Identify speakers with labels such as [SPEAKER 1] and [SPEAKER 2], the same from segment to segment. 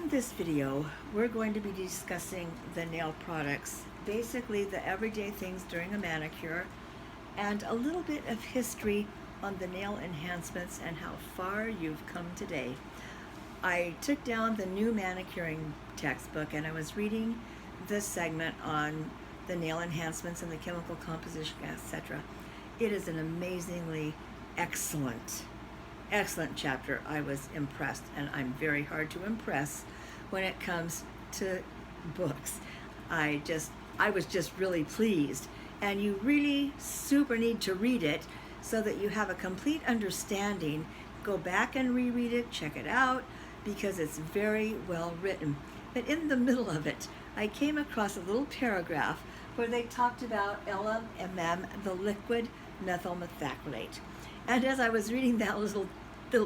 [SPEAKER 1] In this video, we're going to be discussing the nail products, basically the everyday things during a manicure, and a little bit of history on the nail enhancements and how far you've come today. I took down the new manicuring textbook and I was reading this segment on the nail enhancements and the chemical composition, etc. It is an amazingly excellent chapter. I was impressed, and I'm very hard to impress when it comes to books. I was just really pleased, and you really super need to read it so that you have a complete understanding. Go back and reread it, check it out, because it's very well written. But in the middle of it, I came across a little paragraph where they talked about LMMM, the liquid methyl methacrylate. And as I was reading that little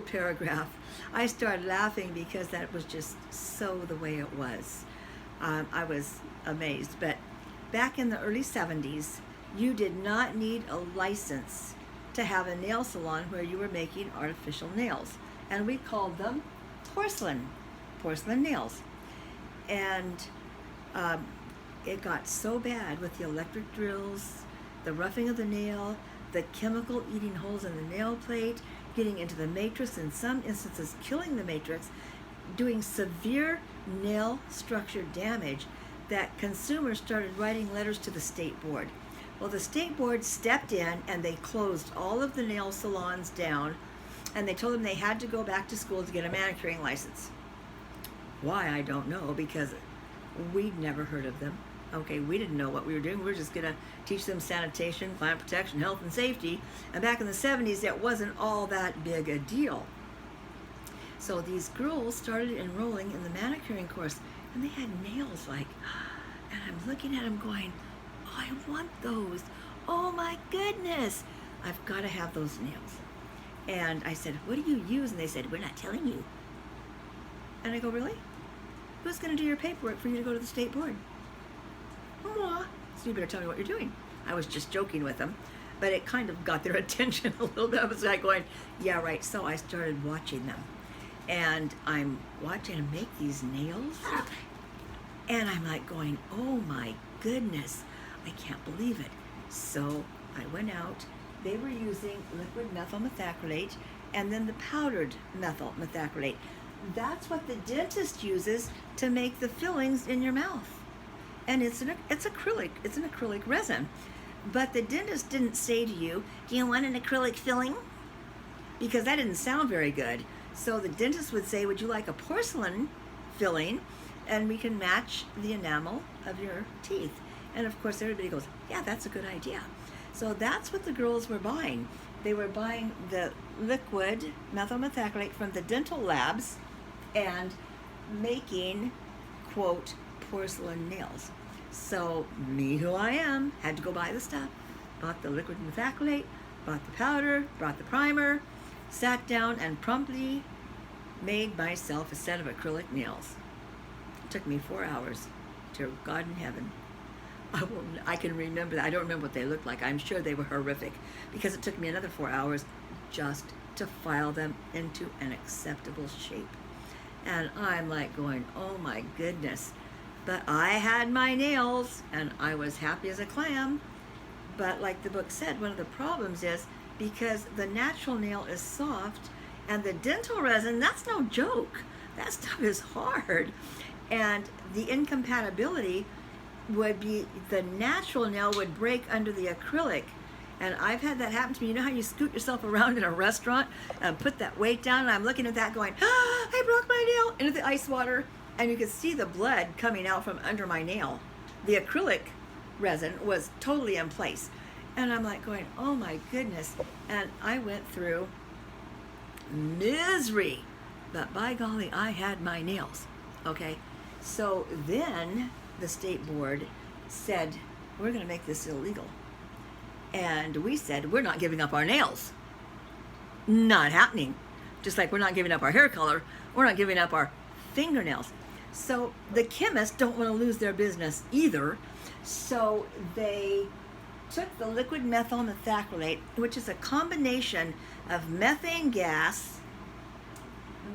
[SPEAKER 1] paragraph, I started laughing because that was just so the way it was. I was amazed. But back in the early 70s, you did not need a license to have a nail salon where you were making artificial nails. And we called them porcelain nails. And it got so bad with the electric drills, the roughing of the nail, the chemical eating holes in the nail plate, getting into the matrix, in some instances killing the matrix, doing severe nail structure damage, that consumers started writing letters to the state board. Well, the state board stepped in and they closed all of the nail salons down, and they told them they had to go back to school to get a manicuring license. Why, I don't know, because we'd never heard of them. Okay, we didn't know what we were doing. We were just going to teach them sanitation, climate protection, health and safety. And back in the 70s, it wasn't all that big a deal. So these girls started enrolling in the manicuring course, and they had nails like, and I'm looking at them going, oh, I want those. Oh my goodness, I've got to have those nails. And I said, what do you use? And they said, we're not telling you. And I go, really? Who's going to do your paperwork for you to go to the state board? So you better tell me what you're doing. I was just joking with them, but it kind of got their attention a little bit. I was like going, yeah, right. So I started watching them, and I'm watching them make these nails, and I'm like going, oh my goodness, I can't believe it. So I went out. They were using liquid methyl methacrylate and then the powdered methyl methacrylate. That's what the dentist uses to make the fillings in your mouth. And it's an acrylic resin. But the dentist didn't say to you, do you want an acrylic filling? Because that didn't sound very good. So the dentist would say, would you like a porcelain filling? And we can match the enamel of your teeth. And of course everybody goes, yeah, that's a good idea. So that's what the girls were buying. They were buying the liquid methyl methacrylate from the dental labs and making, quote, porcelain nails. So me, who I am, had to go buy the stuff, bought the liquid methacrylate, bought the powder, brought the primer, sat down and promptly made myself a set of acrylic nails. It took me 4 hours to God in heaven. I can remember that. I don't remember what they looked like. I'm sure they were horrific because it took me another 4 hours just to file them into an acceptable shape. And I'm like going, oh my goodness. But I had my nails, and I was happy as a clam. But like the book said, one of the problems is because the natural nail is soft, and the dental resin, that's no joke. That stuff is hard. And the incompatibility would be the natural nail would break under the acrylic. And I've had that happen to me. You know how you scoot yourself around in a restaurant and put that weight down? And I'm looking at that going, I broke my nail, into the ice water. And you could see the blood coming out from under my nail. The acrylic resin was totally in place. And I'm like going, oh my goodness. And I went through misery. But by golly, I had my nails. Okay? So then the state board said, we're going to make this illegal. And we said, we're not giving up our nails. Not happening. Just like we're not giving up our hair color, we're not giving up our fingernails. So the chemists don't want to lose their business either. So they took the liquid methyl methacrylate, which is a combination of methane gas,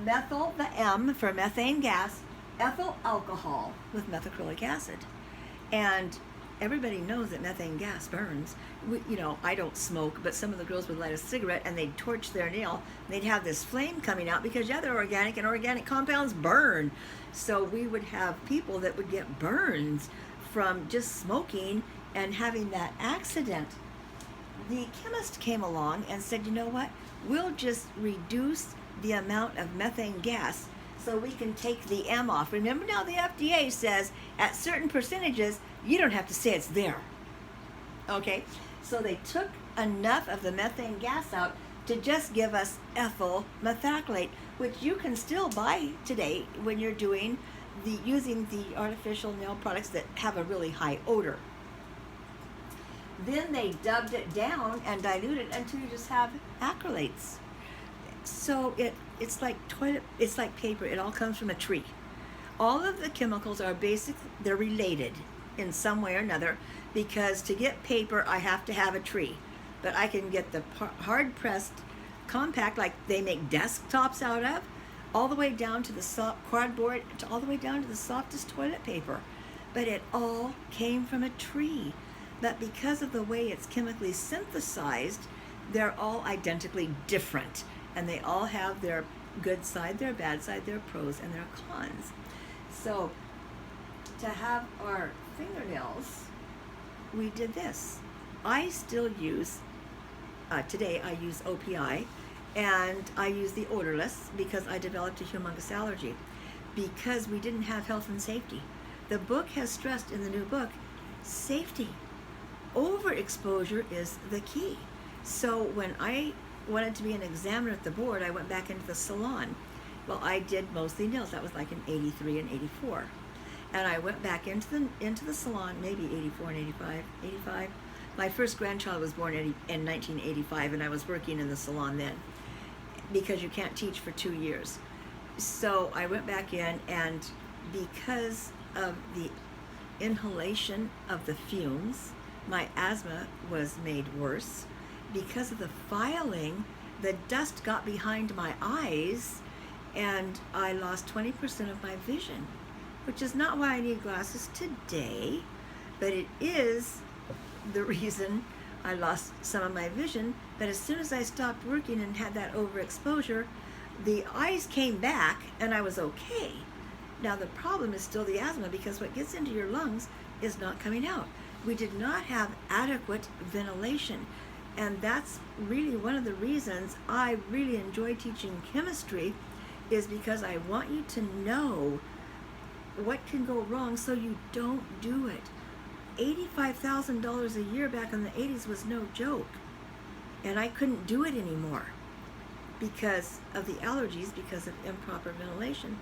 [SPEAKER 1] methyl, the M for methane gas, ethyl alcohol with methacrylic acid. And everybody knows that methane gas burns. I don't smoke, but some of the girls would light a cigarette and they'd torch their nail. They'd have this flame coming out because, yeah, they're organic and organic compounds burn. So we would have people that would get burns from just smoking and having that accident. The chemist came along and said, you know what? We'll just reduce the amount of methane gas so we can take the M off. Remember now the FDA says at certain percentages, you don't have to say it's there. Okay? So they took enough of the methane gas out to just give us ethyl methacrylate, which you can still buy today when you're using the artificial nail products that have a really high odor. Then they dubbed it down and diluted it until you just have acrylates. So it's like paper. It all comes from a tree. All of the chemicals are they're related in some way or another, because to get paper I have to have a tree. But I can get the hard pressed compact, like they make desktops out of, all the way down to the soft cardboard, all the way down to the softest toilet paper. But it all came from a tree. But because of the way it's chemically synthesized, they're all identically different. And they all have their good side, their bad side, their pros and their cons. So to have our fingernails, we did this. I still use, today I use OPI, and I use the odorless because I developed a humongous allergy because we didn't have health and safety. The book has stressed in the new book, safety. Overexposure is the key. So when I wanted to be an examiner at the board, I went back into the salon. Well, I did mostly nails. That was like in 83 and 84. And I went back into the salon, maybe 84 and 85. My first grandchild was born in 1985, and I was working in the salon then because you can't teach for 2 years. So I went back in, and because of the inhalation of the fumes, my asthma was made worse. Because of the filing, the dust got behind my eyes, and I lost 20% of my vision, which is not why I need glasses today, but it is the reason I lost some of my vision. But as soon as I stopped working and had that overexposure, the eyes came back and I was okay. Now the problem is still the asthma, because what gets into your lungs is not coming out. We did not have adequate ventilation. And that's really one of the reasons I really enjoy teaching chemistry, is because I want you to know what can go wrong so you don't do it. $85,000 a year back in the 80s was no joke. And I couldn't do it anymore because of the allergies, because of improper ventilation.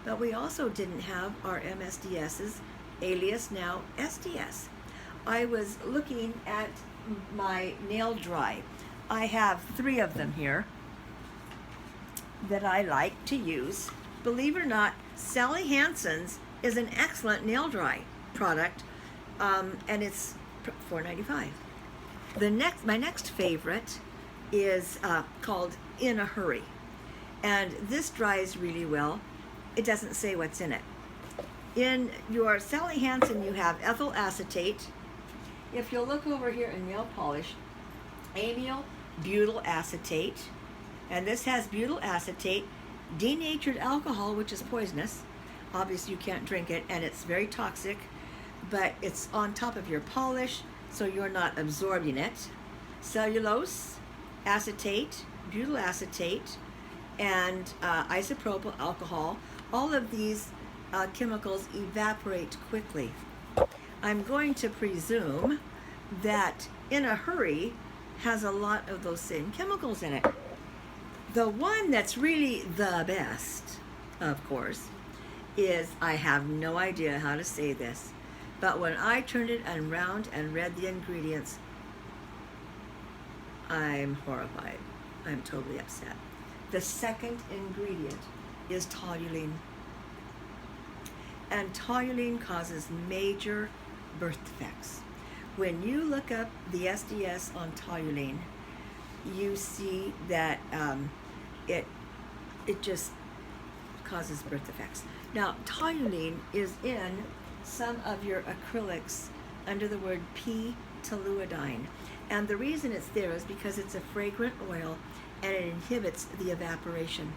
[SPEAKER 1] But we also didn't have our MSDSs, alias now SDS. I was looking at my nail dry. I have 3 of them here that I like to use. Believe it or not, Sally Hansen's is an excellent nail dry product, and it's $4.95. My next favorite is called In a Hurry, and this dries really well. It doesn't say what's in it. In your Sally Hansen, you have ethyl acetate. If you'll look over here in nail polish, amyl butyl acetate, and this has butyl acetate, denatured alcohol, which is poisonous. Obviously you can't drink it, and it's very toxic, but it's on top of your polish, so you're not absorbing it. Cellulose acetate, butyl acetate, and isopropyl alcohol. All of these chemicals evaporate quickly. I'm going to presume that In a Hurry has a lot of those same chemicals in it. The one that's really the best, of course, is, I have no idea how to say this, but when I turned it around and read the ingredients, I'm horrified. I'm totally upset. The second ingredient is toluene. And toluene causes major birth defects. When you look up the SDS on toluene, you see that it just causes birth defects. Now, toluene is in some of your acrylics under the word Toluene. And the reason it's there is because it's a fragrant oil and it inhibits the evaporation.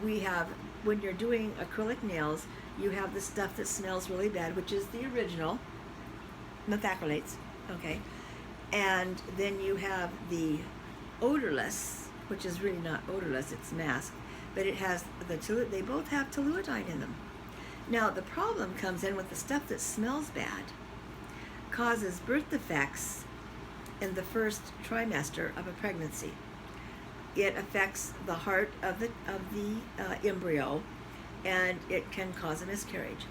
[SPEAKER 1] We have, when you're doing acrylic nails, you have the stuff that smells really bad, which is the original methacrylates, okay? And then you have the odorless, which is really not odorless, it's masked, but it has they both have toluene in them. Now, the problem comes in with the stuff that smells bad, causes birth defects in the first trimester of a pregnancy. It affects the heart of the embryo, and it can cause a miscarriage.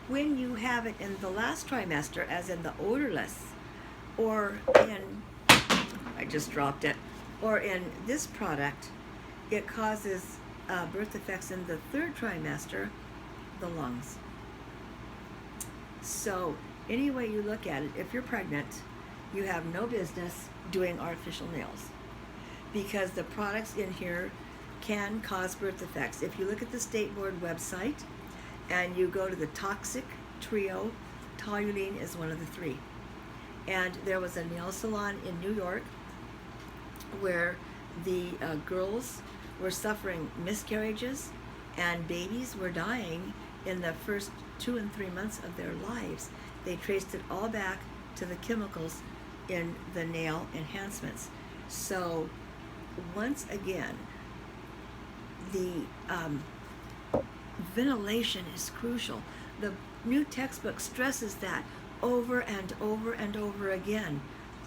[SPEAKER 1] When you have it in the last trimester, as in the odorless, or in, I just dropped it, or in this product, it causes birth defects in the third trimester, the lungs. So any way you look at it, if you're pregnant, you have no business doing artificial nails, because the products in here can cause birth defects. If you look at the State Board website and you go to the toxic trio, toluene is one of the three. And there was a nail salon in New York where the girls were suffering miscarriages and babies were dying in the first 2 and 3 months of their lives. They traced it all back to the chemicals in the nail enhancements. So once again, the ventilation is crucial. The new textbook stresses that over and over and over again.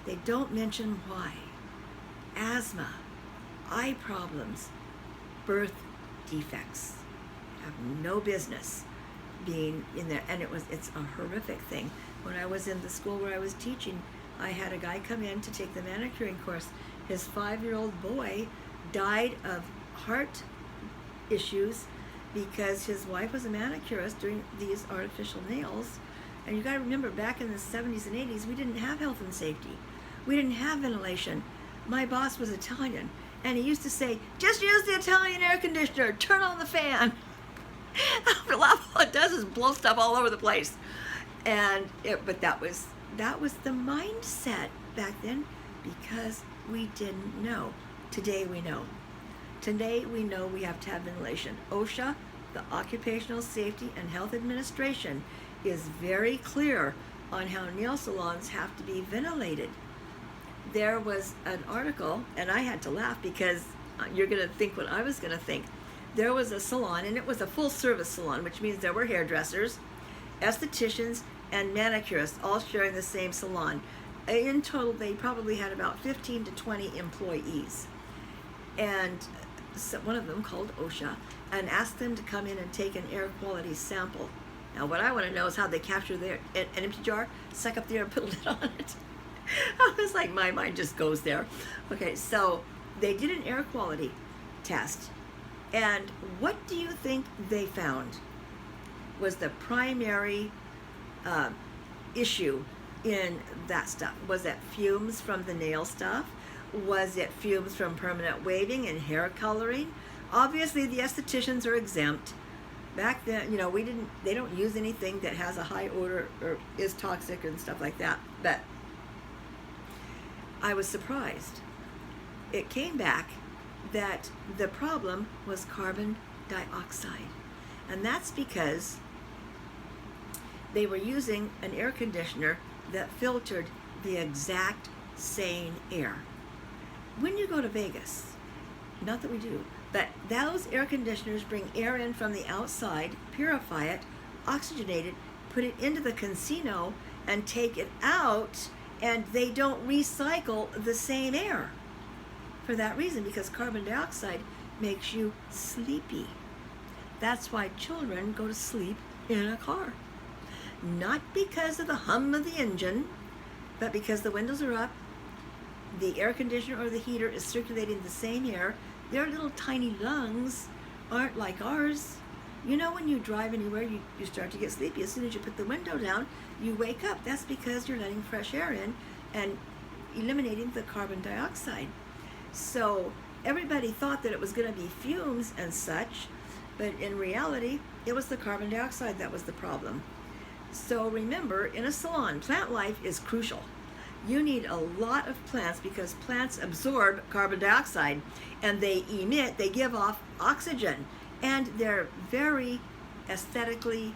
[SPEAKER 1] They don't mention why. Asthma, eye problems, birth defects have no business being in there, and it's a horrific thing. When I was in the school where I was teaching, I had a guy come in to take the manicuring course. His 5-year-old boy died of heart issues because his wife was a manicurist doing these artificial nails. And you got to remember, back in the 70s and 80s, we didn't have health and safety. We didn't have ventilation. My boss was Italian, and he used to say, just use the Italian air conditioner, turn on the fan. After all it does is blow stuff all over the place. But that was the mindset back then, because we didn't know. Today we know. Today we know we have to have ventilation. OSHA, the Occupational Safety and Health Administration, is very clear on how nail salons have to be ventilated. There was an article, and I had to laugh because you're going to think what I was going to think. There was a salon, and it was a full-service salon, which means there were hairdressers, estheticians, and manicurists all sharing the same salon. In total, they probably had about 15 to 20 employees. And so one of them called OSHA and asked them to come in and take an air quality sample. Now, what I want to know is how they capture an empty jar, suck up the air, and put a lid on it. I was like, my mind just goes there. Okay, so they did an air quality test. And what do you think they found was the primary issue in that stuff? Was it fumes from the nail stuff? Was it fumes from permanent waving and hair coloring? Obviously, the estheticians are exempt. Back then, they don't use anything that has a high odor or is toxic and stuff like that. But I was surprised. It came back that the problem was carbon dioxide. And that's because they were using an air conditioner that filtered the exact same air. When you go to Vegas, not that we do, but those air conditioners bring air in from the outside, purify it, oxygenate it, put it into the casino, and take it out, and they don't recycle the same air. For that reason, because carbon dioxide makes you sleepy. That's why children go to sleep in a car. Not because of the hum of the engine, but because the windows are up, the air conditioner or the heater is circulating the same air. Their little tiny lungs aren't like ours. When you drive anywhere, you start to get sleepy. As soon as you put the window down, you wake up. That's because you're letting fresh air in and eliminating the carbon dioxide. So everybody thought that it was going to be fumes and such, But in reality, it was the carbon dioxide that was the problem. So remember, in a salon, plant life is crucial. You need a lot of plants because plants absorb carbon dioxide and they give off oxygen. And they're very aesthetically,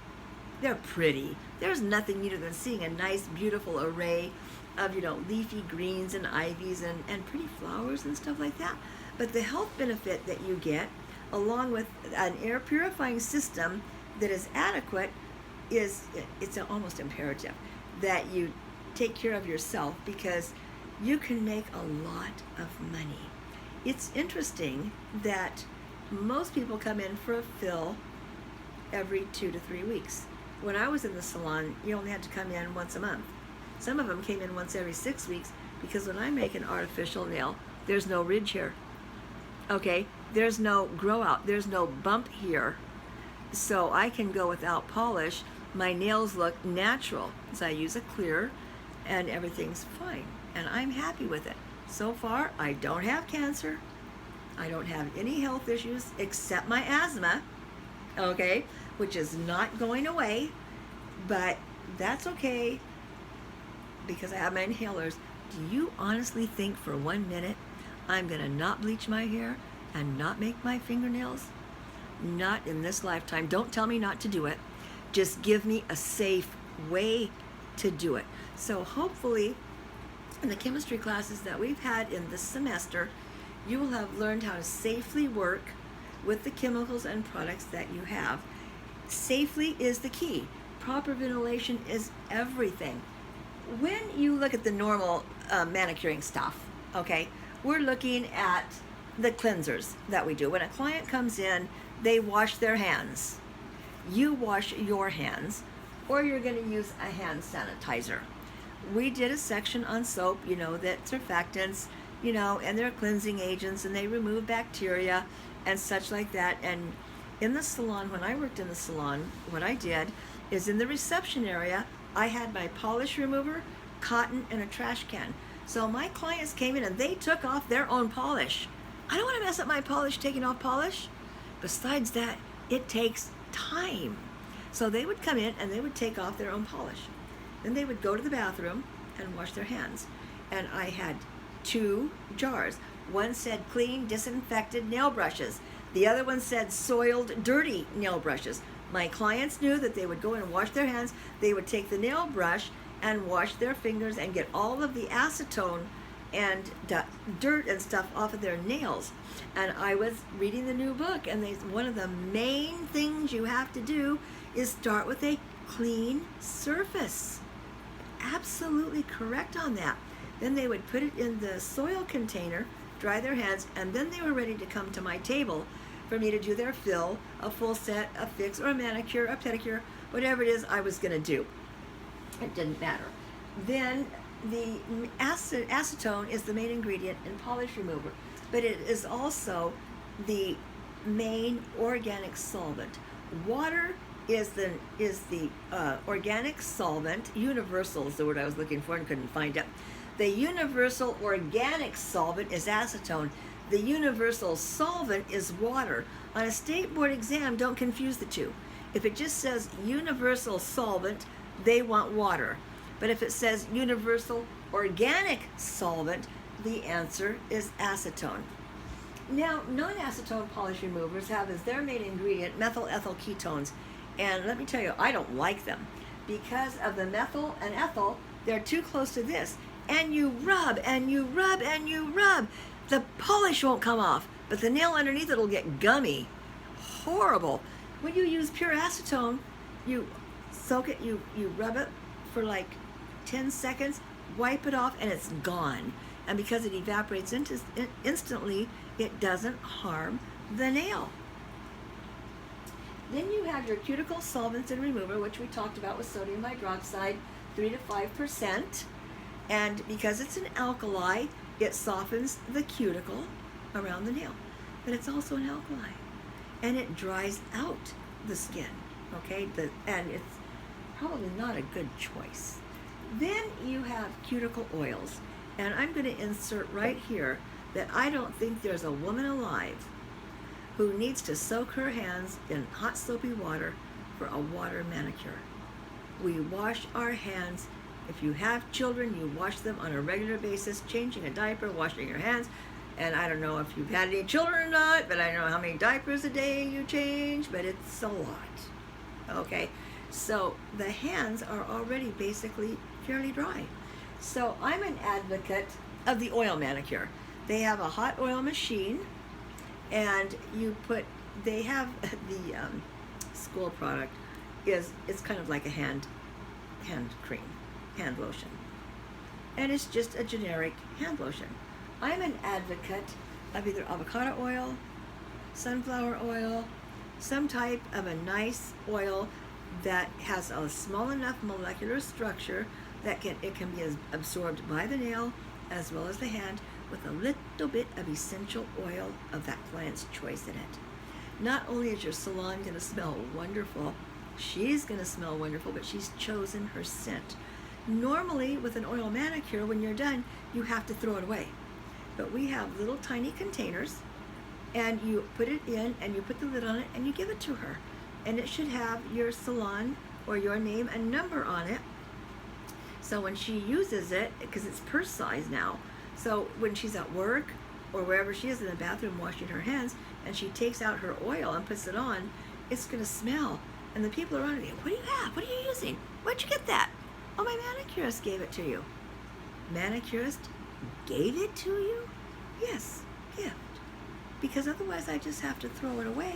[SPEAKER 1] they're pretty. There's nothing neater than seeing a nice, beautiful array of, leafy greens and ivies and pretty flowers and stuff like that. But the health benefit that you get, along with an air purifying system that is adequate, it's almost imperative that you take care of yourself because you can make a lot of money. It's interesting that most people come in for a fill every 2 to 3 weeks. When I was in the salon, you only had to come in once a month. Some of them came in once every 6 weeks because when I make an artificial nail, there's no ridge here. Okay, there's no grow out, there's no bump here. So I can go without polish. My nails look natural. So I use a clear and everything's fine. And I'm happy with it. So far, I don't have cancer. I don't have any health issues except my asthma, okay, which is not going away, but that's okay because I have my inhalers. Do you honestly think for 1 minute I'm going to not bleach my hair and not make my fingernails? Not in this lifetime. Don't tell me not to do it. Just give me a safe way to do it. So hopefully in the chemistry classes that we've had in this semester, you will have learned how to safely work with the chemicals and products that you have. Safely is the key. Proper ventilation is everything. When you look at the normal manicuring stuff, okay, we're looking at the cleansers that we do. When a client comes in, they wash their hands. You wash your hands, or you're going to use a hand sanitizer. We did a section on soap, that surfactants, and they're cleansing agents, and they remove bacteria and such like that. And in the salon, when I worked in the salon, what I did is in the reception area, I had my polish remover, cotton, and a trash can. So my clients came in and they took off their own polish. I don't want to mess up my polish taking off polish. Besides that, it takes time. So they would come in and they would take off their own polish. Then they would go to the bathroom and wash their hands. And I had 2 jars. One said clean, disinfected nail brushes. The other one said soiled, dirty nail brushes. My clients knew that they would go in and wash their hands. They would take the nail brush and wash their fingers and get all of the acetone and dirt and stuff off of their nails. And I was reading the new book, and one of the main things you have to do is start with a clean surface. Absolutely correct on that. Then they would put it in the soil container, dry their hands, and then they were ready to come to my table for me to do their fill, a full set, a fix, or a manicure, a pedicure, whatever it is I was going to do. It didn't matter. Then the acetone is the main ingredient in polish remover, but it is also the main organic solvent. Water is the organic solvent. Universal is the word I was looking for and couldn't find it. The universal organic solvent is acetone. The universal solvent is water. On a state board exam, don't confuse the two. If it just says universal solvent, they want water. But if it says universal organic solvent, the answer is acetone. Now, non-acetone polish removers have as their main ingredient methyl ethyl ketones. And let me tell you, I don't like them. Because of the methyl and ethyl, they're too close to this. And you rub, and you rub, and you rub. The polish won't come off, but the nail underneath it will get gummy. Horrible. When you use pure acetone, you soak it, you rub it for like 10 seconds, wipe it off, and it's gone. And because it evaporates instantly, it doesn't harm the nail. Then you have your cuticle solvents and remover, which we talked about with sodium hydroxide, 3 to 5%. And because it's an alkali, it softens the cuticle around the nail. But it's also an alkali. And it dries out the skin, okay? And it's probably not a good choice. Then you have cuticle oils. And I'm going to insert right here that I don't think there's a woman alive who needs to soak her hands in hot soapy water for a water manicure. We wash our hands. If you have children, you wash them on a regular basis, changing a diaper, washing your hands. And I don't know if you've had any children or not, but I don't know how many diapers a day you change, but it's a lot. Okay, so the hands are already basically fairly dry. So I'm an advocate of the oil manicure. They have a hot oil machine, and they have the school product it's kind of like a hand cream, hand lotion. And it's just a generic hand lotion. I'm an advocate of either avocado oil, sunflower oil, some type of a nice oil that has a small enough molecular structure that it can be absorbed by the nail as well as the hand, with a little bit of essential oil of that client's choice in it. Not only is your salon going to smell wonderful, she's going to smell wonderful, but she's chosen her scent. Normally with an oil manicure, when you're done, you have to throw it away. But we have little tiny containers, and you put it in and you put the lid on it and you give it to her. And it should have your salon or your name and number on it. So when she uses it, because it's purse size now, so when she's at work or wherever she is in the bathroom washing her hands, and she takes out her oil and puts it on, it's going to smell. And the people around her go, "What do you have? What are you using? Where'd you get that?" "Oh, my manicurist gave it to you." Manicurist gave it to you? Yes, gift. Because otherwise I just have to throw it away.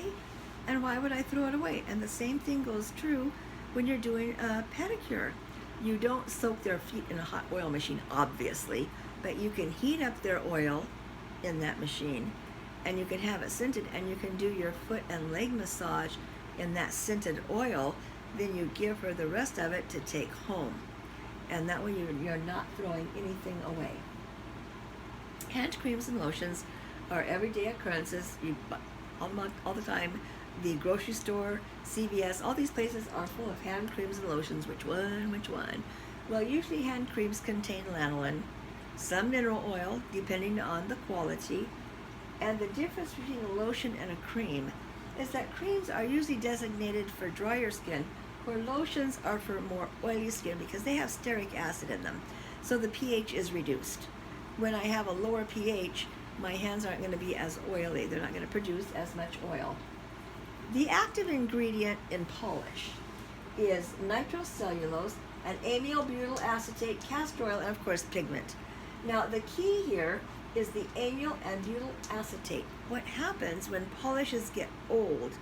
[SPEAKER 1] And why would I throw it away? And the same thing goes true when you're doing a pedicure. You don't soak their feet in a hot oil machine, obviously, but you can heat up their oil in that machine, and you can have it scented, and you can do your foot and leg massage in that scented oil. Then you give her the rest of it to take home, and that way you're not throwing anything away. Hand creams and lotions are everyday occurrences. You buy all the time. The grocery store, CVS, all these places are full of hand creams and lotions. Which one? Well, usually hand creams contain lanolin, some mineral oil, depending on the quality. And the difference between a lotion and a cream is that creams are usually designated for drier skin, where lotions are for more oily skin because they have stearic acid in them. So the pH is reduced. When I have a lower pH, my hands aren't going to be as oily. They're not going to produce as much oil. The active ingredient in polish is nitrocellulose and amyl butyl acetate, castor oil, and of course pigment. Now the key here is the amyl and butyl acetate. What happens when polishes get old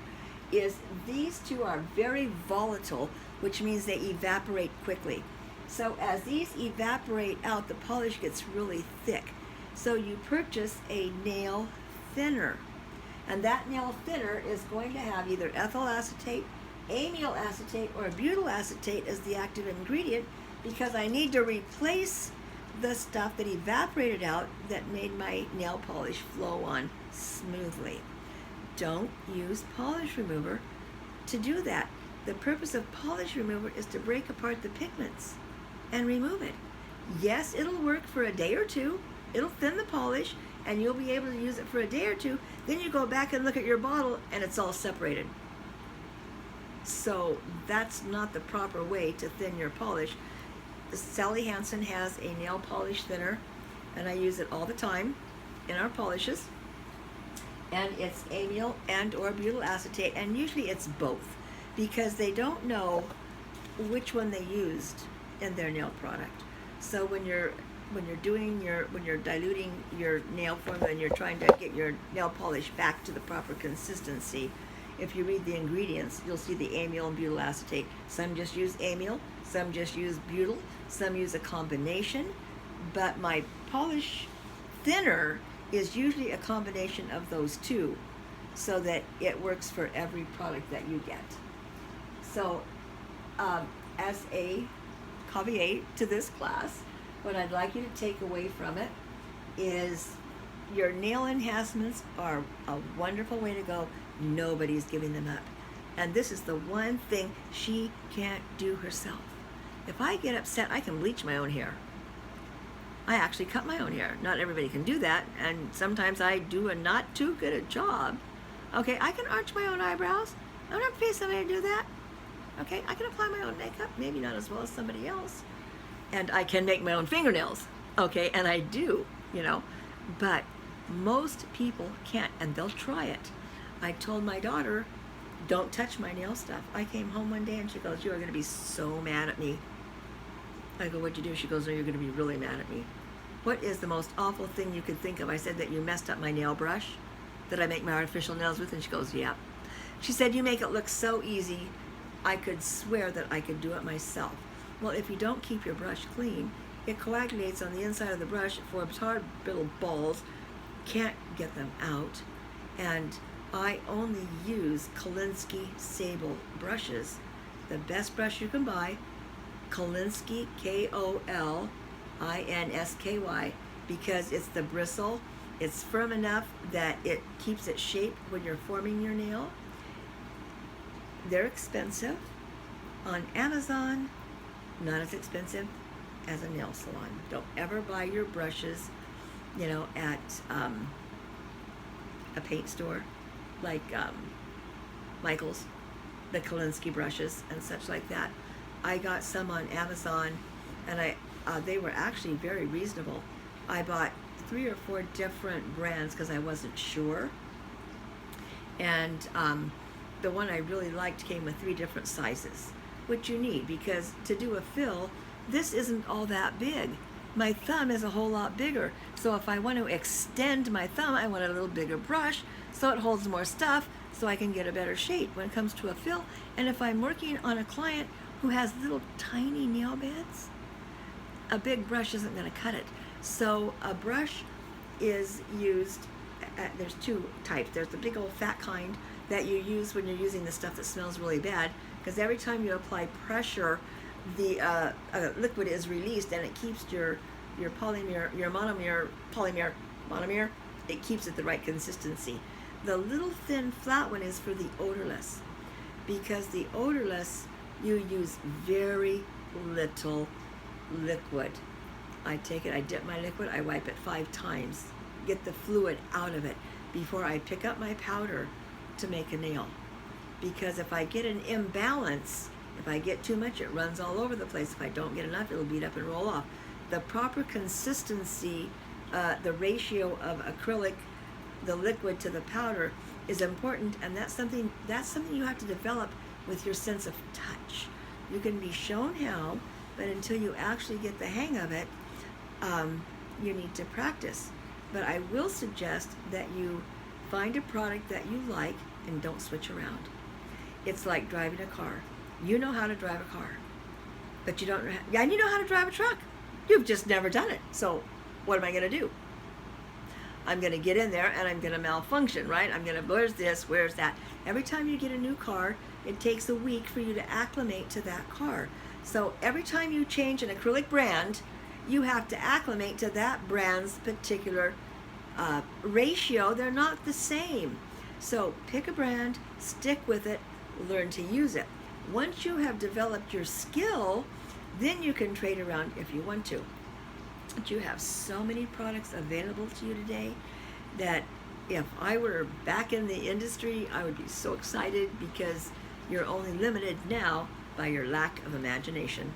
[SPEAKER 1] is these two are very volatile, which means they evaporate quickly. So as these evaporate out, the polish gets really thick. So you purchase a nail thinner. And that nail thinner is going to have either ethyl acetate, amyl acetate, or butyl acetate as the active ingredient, because I need to replace the stuff that evaporated out that made my nail polish flow on smoothly. Don't use polish remover to do that. The purpose of polish remover is to break apart the pigments and remove it. Yes, it'll work for a day or two. It'll thin the polish, and you'll be able to use it for a day or two. Then you go back and look at your bottle, and it's all separated. So that's not the proper way to thin your polish. Sally Hansen has a nail polish thinner, and I use it all the time in our polishes. And it's amyl and or butyl acetate, and usually it's both, because they don't know which one they used in their nail product. So when you're diluting your nail formula and you're trying to get your nail polish back to the proper consistency, if you read the ingredients, you'll see the amyl and butyl acetate. Some just use amyl, some just use butyl, some use a combination, but my polish thinner is usually a combination of those two, so that it works for every product that you get. So as a caveat to this class, what I'd like you to take away from it is your nail enhancements are a wonderful way to go. Nobody's giving them up. And this is the one thing she can't do herself. If I get upset, I can bleach my own hair. I actually cut my own hair. Not everybody can do that, and sometimes I do a not too good a job Okay, I can arch my own eyebrows. I don't have to pay somebody to do that. Okay, I can apply my own makeup, maybe not as well as somebody else. And I can make my own fingernails. Okay, and I do, you know. But most people can't, and they'll try it. I told my daughter, don't touch my nail stuff. I came home one day and she goes, you are going to be so mad at me. I go, what'd you do? She goes, no, you're going to be really mad at me. What is the most awful thing you could think of? I said that you messed up my nail brush that I make my artificial nails with, and she goes, yeah. She said, you make it look so easy, I could swear that I could do it myself. Well, if you don't keep your brush clean, it coagulates on the inside of the brush, forms hard little balls, can't get them out, and I only use Kolinsky Sable brushes. The best brush you can buy, Kolinsky, Kolinsky, because it's the bristle. It's firm enough that it keeps its shape when you're forming your nail. They're expensive. On Amazon, not as expensive as a nail salon. Don't ever buy your brushes, you know, at a paint store like Michael's, the Kolinsky brushes and such like that. I got some on Amazon, and they were actually very reasonable. I bought 3 or 4 different brands because I wasn't sure, and the one I really liked came with 3 different sizes, which you need because to do a fill, this isn't all that big. My thumb is a whole lot bigger, so if I want to extend my thumb, I want a little bigger brush so it holds more stuff so I can get a better shape when it comes to a fill. And if I'm working on a client who has little tiny nail beds, a big brush isn't going to cut it. So a brush is used, there's 2 types. There's the big old fat kind that you use when you're using the stuff that smells really bad, because every time you apply pressure, the liquid is released and it keeps your polymer, your monomer, it keeps it the right consistency. The little thin flat one is for the odorless, because the odorless, you use very little liquid. I take it, I dip my liquid, I wipe it 5 times, get the fluid out of it before I pick up my powder to make a nail. Because if I get an imbalance, if I get too much, it runs all over the place. If I don't get enough, it'll beat up and roll off. The proper consistency, the ratio of acrylic, the liquid to the powder is important, and that's something you have to develop with your sense of touch. You can be shown how, but until you actually get the hang of it, you need to practice. But I will suggest that you find a product that you like and don't switch around. It's like driving a car. You know how to drive a car, but you don't know and you know how to drive a truck. You've just never done it. So what am I going to do? I'm going to get in there and I'm going to malfunction, right? I'm going to, where's this, where's that? Every time you get a new car, it takes a week for you to acclimate to that car. So every time you change an acrylic brand, you have to acclimate to that brand's particular ratio. They're not the same. So pick a brand, stick with it, learn to use it. Once you have developed your skill, then you can trade around if you want to. But you have so many products available to you today that if I were back in the industry, I would be so excited, because you're only limited now by your lack of imagination.